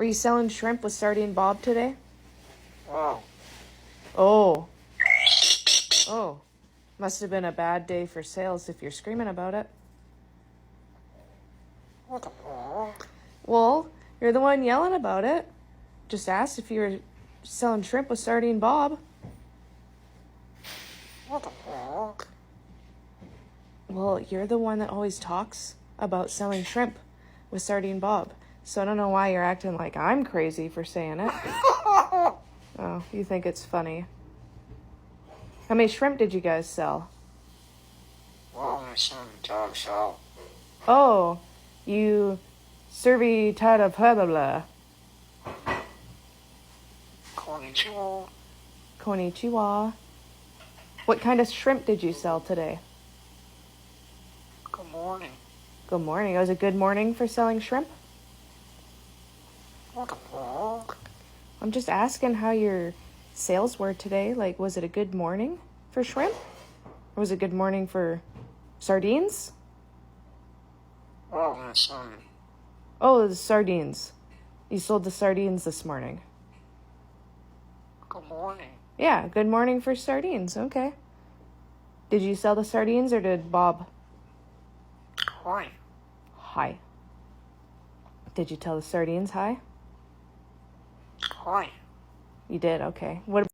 Were you selling shrimp with Sardine Bob today? Oh. Oh. Oh. Must have been a bad day for sales if you're screaming about it. What the fuck? Well, you're the one yelling about it. Just asked if you were selling shrimp with Sardine Bob. What the fuck? Well, you're the one that always talks about selling shrimp with Sardine Bob. So I don't know why you're acting like I'm crazy for saying it. Oh, you think it's funny. How many shrimp did you guys sell? Well, my son dog shop. Oh, you servi tada blah blah blah. Konnichiwa. Konnichiwa. What kind of shrimp did you sell today? Good morning. Good morning. It was a good morning for selling shrimp? What the fuck? I'm just asking how your sales were today. Like, was it a good morning for shrimp? Or was it a good morning for sardines? Well, my son. Oh, the sardines. You sold the sardines this morning. Good morning. Yeah, good morning for sardines. Okay. Did you sell the sardines or did Bob? Hi. Hi. Did you tell the sardines hi? Hi. You did, okay. What